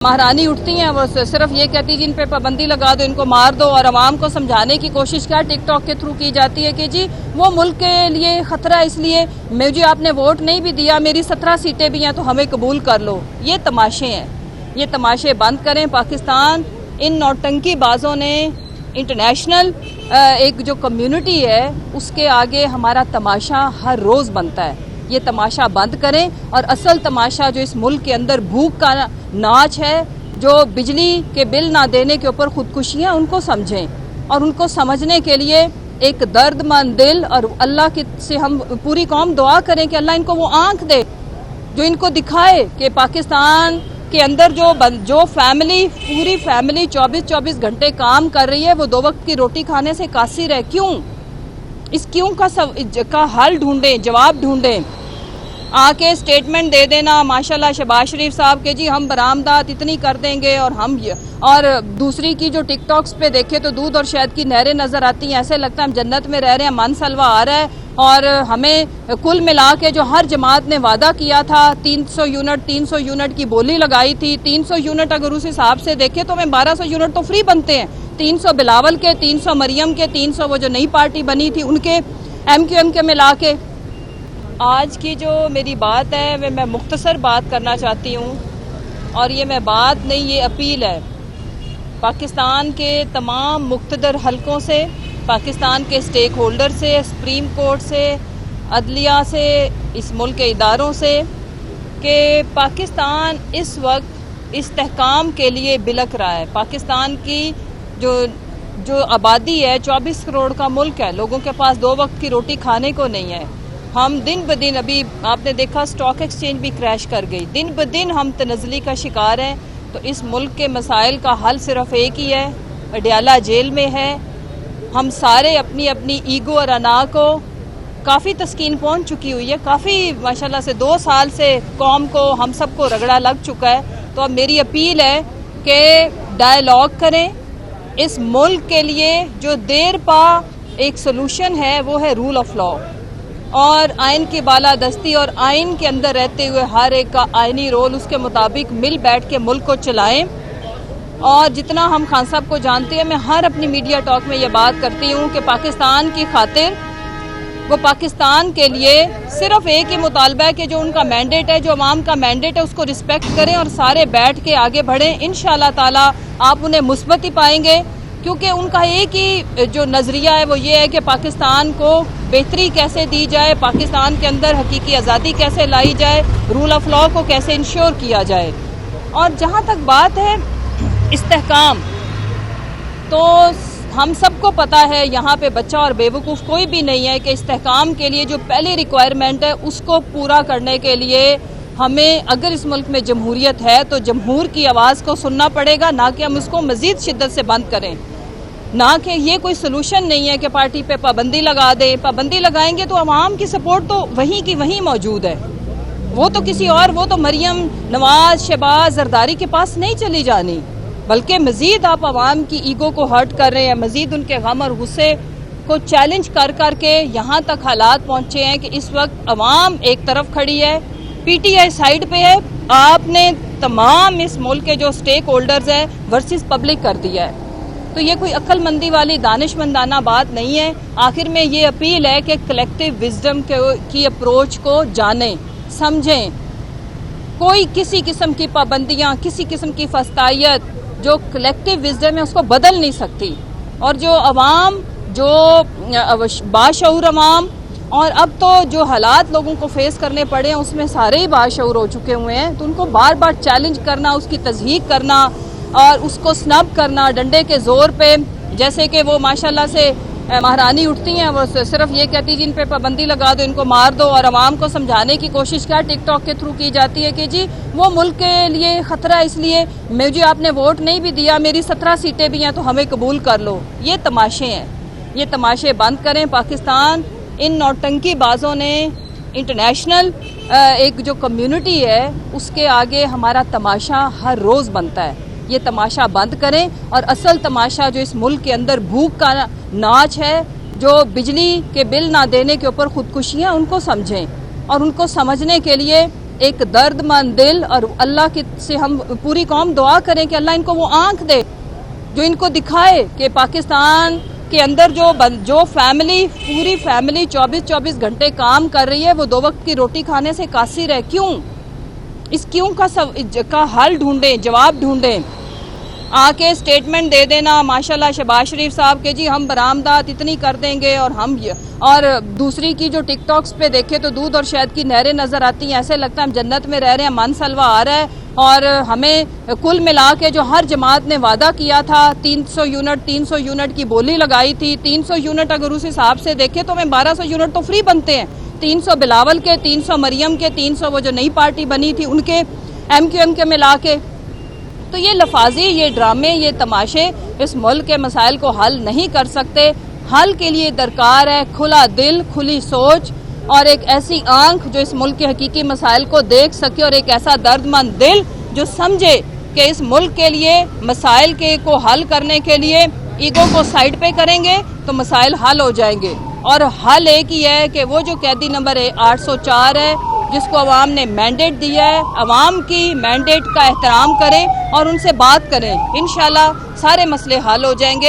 महारानी उठती हैं वो सिर्फ ये कहती है जिन पे पाबंदी लगा दो इनको मार दो, और आवाम को समझाने की कोशिश क्या टिक टॉक के थ्रू की जाती है कि जी वो मुल्क के लिए खतरा है, इसलिए मुझे आपने वोट नहीं भी दिया, मेरी 17 सीटें भी हैं तो हमें कबूल कर लो। ये तमाशे हैं, ये तमाशे बंद करें। पाकिस्तान इन नौटंकी बाजों ने इंटरनेशनल एक जो कम्युनिटी है उसके आगे हमारा तमाशा हर रोज़ बनता है। ये तमाशा बंद करें और असल तमाशा जो इस मुल्क के अंदर भूख का नाच है, जो बिजली के बिल ना देने के ऊपर खुदकुशियां, उनको समझें और उनको समझने के लिए एक दर्दमंद दिल और अल्लाह की से हम पूरी कौम दुआ करें कि अल्लाह इनको वो आंख दे जो इनको दिखाए कि पाकिस्तान के अंदर जो फैमिली पूरी फैमिली 24-24 घंटे काम कर रही है वो 2 वक्त की रोटी खाने से कासिर है। क्यों? इस क्यों का हल ढूंढें, जवाब ढूंढें। आके स्टेटमेंट दे देना माशाल्लाह शहबाज शरीफ साहब के जी हम बरामदात इतनी कर देंगे और दूसरी की जो टिकटॉक्स पे देखे तो दूध और शहद की नहरें नजर आती हैं, ऐसे लगता है हम जन्नत में रह रहे हैं, मन सलवा आ रहा है। और हमें कुल मिला के जो हर जमात ने वादा किया था 300 यूनिट की बोली लगाई थी, 300 यूनिट अगर उस हिसाब से देखे तो हमें 1200 यूनिट तो फ्री बनते हैं। 300 बिलावल के, 300 मरियम के, 300 वो जो नई पार्टी बनी थी उनके, MQM के मिला के। आज की जो मेरी बात है मैं मुख्तसर बात करना चाहती हूँ, और ये मैं बात नहीं, ये अपील है पाकिस्तान के तमाम मुख्तदर हलकों से, पाकिस्तान के स्टेक होल्डर से, सुप्रीम कोर्ट से, अदलिया से, इस मुल्क के इदारों से, कि पाकिस्तान इस वक्त इस्तेहकाम के लिए बिलख रहा है। पाकिस्तान की जो आबादी है 24 करोड़ का मुल्क है, लोगों के पास 2 वक्त की रोटी खाने को नहीं है। हम दिन ब दिन, अभी आपने देखा स्टॉक एक्सचेंज भी क्रैश कर गई, दिन ब दिन हम तनज़ली का शिकार हैं। तो इस मुल्क के मसाइल का हल सिर्फ एक ही है, अडयाला जेल में है। हम सारे अपनी अपनी ईगो और अना को काफ़ी तस्कीन पहुंच चुकी हुई है, काफ़ी माशाल्लाह से 2 साल से कौम को हम सबको रगड़ा लग चुका है। तो अब मेरी अपील है कि डायलॉग करें। इस मुल्क के लिए जो देर पा एक सोल्यूशन है वो है रूल ऑफ लॉ और आइन की बालादस्ती, और आइन के अंदर रहते हुए हर एक का आइनी रोल उसके मुताबिक मिल बैठ के मुल्क को चलाएं। और जितना हम खान साहब को जानते हैं, मैं हर अपनी मीडिया टॉक में ये बात करती हूँ कि पाकिस्तान की खातिर वो पाकिस्तान के लिए सिर्फ एक ही मुतालबा है कि जो उनका मैंडेट है, जो अवाम का मैंडेट है, उसको रिस्पेक्ट करें और सारे बैठ के आगे बढ़ें। इंशाअल्लाह ताला आप उन्हें मुस्बत ही पाएंगे, क्योंकि उनका एक ही जो नज़रिया है वो ये है कि पाकिस्तान को बेहतरी कैसे दी जाए, पाकिस्तान के अंदर हकीकी आज़ादी कैसे लाई जाए, रूल ऑफ लॉ को कैसे इंश्योर किया जाए। और जहाँ तक बात है इस्तेहकाम, तो हम सबको पता है यहाँ पे बच्चा और बेवकूफ़ कोई भी नहीं है कि इस्तेहकाम के लिए जो पहली रिक्वायरमेंट है उसको पूरा करने के लिए हमें, अगर इस मुल्क में जमहूरियत है तो जमहूर की आवाज़ को सुनना पड़ेगा, ना कि हम उसको मज़ीद शिद्दत से बंद करें। ना कि ये कोई सलूशन नहीं है कि पार्टी पे पाबंदी लगा दें। पाबंदी लगाएंगे तो अवाम की सपोर्ट तो वहीं की वहीं मौजूद है, वो तो किसी और, वो तो मरियम नवाज, शहबाज, जरदारी के पास नहीं चली जानी, बल्कि मज़ीद आप अवाम की ईगो को हर्ट कर रहे हैं, मज़ीद उनके गम और गुस्से को चैलेंज कर करके यहाँ तक हालात पहुँचे हैं कि इस वक्त अवाम एक तरफ खड़ी है, PTI साइड पे है। आपने तमाम इस मुल्क के जो स्टेक होल्डर्स हैं वर्सेस पब्लिक कर दिया है। तो ये कोई अक्लमंदी वाली दानिशमंदाना बात नहीं है। आखिर में ये अपील है कि कलेक्टिव विजडम की अप्रोच को जानें, समझें। कोई किसी किस्म की पाबंदियां, किसी किस्म की फस्तायत जो कलेक्टिव विजडम है उसको बदल नहीं सकती। और जो अवाम, जो बाशऊर अवाम, और अब तो जो हालात लोगों को फेस करने पड़े हैं उसमें सारे ही बाशऊर हो चुके हुए हैं, तो उनको बार बार चैलेंज करना, उसकी तज़हीक करना और उसको स्नब करना डंडे के जोर पे, जैसे कि वो माशाल्लाह से महारानी उठती हैं वो सिर्फ ये कहती है जिन पे पाबंदी लगा दो इनको मार दो, और आवाम को समझाने की कोशिश क्या टिक टॉक के थ्रू की जाती है कि जी वो मुल्क के लिए खतरा है, इसलिए मुझे आपने वोट नहीं भी दिया, मेरी 17 सीटें भी हैं तो हमें कबूल कर लो। ये तमाशे हैं, ये तमाशे बंद करें। पाकिस्तान इन नौटंकी बाजों ने इंटरनेशनल एक जो कम्युनिटी है उसके आगे हमारा तमाशा हर रोज़ बनता है। ये तमाशा बंद करें और असल तमाशा जो इस मुल्क के अंदर भूख का नाच है, जो बिजली के बिल ना देने के ऊपर खुदकुशियां, उनको समझें और उनको समझने के लिए ایک درد مند دل، اور اللہ سے ہم پوری قوم دعا کریں کہ اللہ ان کو وہ آنکھ دے جو ان کو دکھائے کہ پاکستان کے اندر جو فیملی، پوری فیملی 24 گھنٹے کام کر رہی ہے، وہ 2 وقت کی روٹی کھانے سے قاصر ہے. کیوں؟ اس کیوں کا حل ڈھونڈیں، جواب ڈھونڈیں. آ کے سٹیٹمنٹ دے دینا ماشاءاللہ شہباز شریف صاحب کے جی ہم برآمدات اتنی کر دیں گے، اور دوسری کی جو ٹک ٹاکس پہ دیکھے تو دودھ اور شہد کی نہریں نظر آتی ہیں، ایسے لگتا ہے ہم جنت میں رہ رہے ہیں، من سلوا آ رہا ہے. اور ہمیں کل ملا کے جو ہر جماعت نے وعدہ کیا تھا 300 یونٹ کی بولی لگائی تھی، 300 یونٹ اگر اس حساب سے دیکھے تو ہمیں 1200 یونٹ تو فری بنتے ہیں. 300 بلاول کے، 300 مریم کے، 300 وہ جو نئی پارٹی بنی تھی ان کے، MQM کے ملا کے. تو یہ لفاظی، یہ ڈرامے، یہ تماشے اس ملک کے مسائل کو حل نہیں کر سکتے. حل کے لیے درکار ہے کھلا دل، کھلی سوچ، اور ایک ایسی آنکھ جو اس ملک کے حقیقی مسائل کو دیکھ سکے، اور ایک ایسا درد مند دل جو سمجھے کہ اس ملک کے لیے مسائل کو حل کرنے کے لیے ایگو کو سائیڈ پہ کریں گے تو مسائل حل ہو جائیں گے. اور حل ایک ہی ہے کہ وہ جو قیدی نمبر 804 ہے جس کو عوام نے مینڈیٹ دیا ہے، عوام کی مینڈیٹ کا احترام کریں اور ان سے بات کریں. انشاءاللہ سارے مسئلے حل ہو جائیں گے.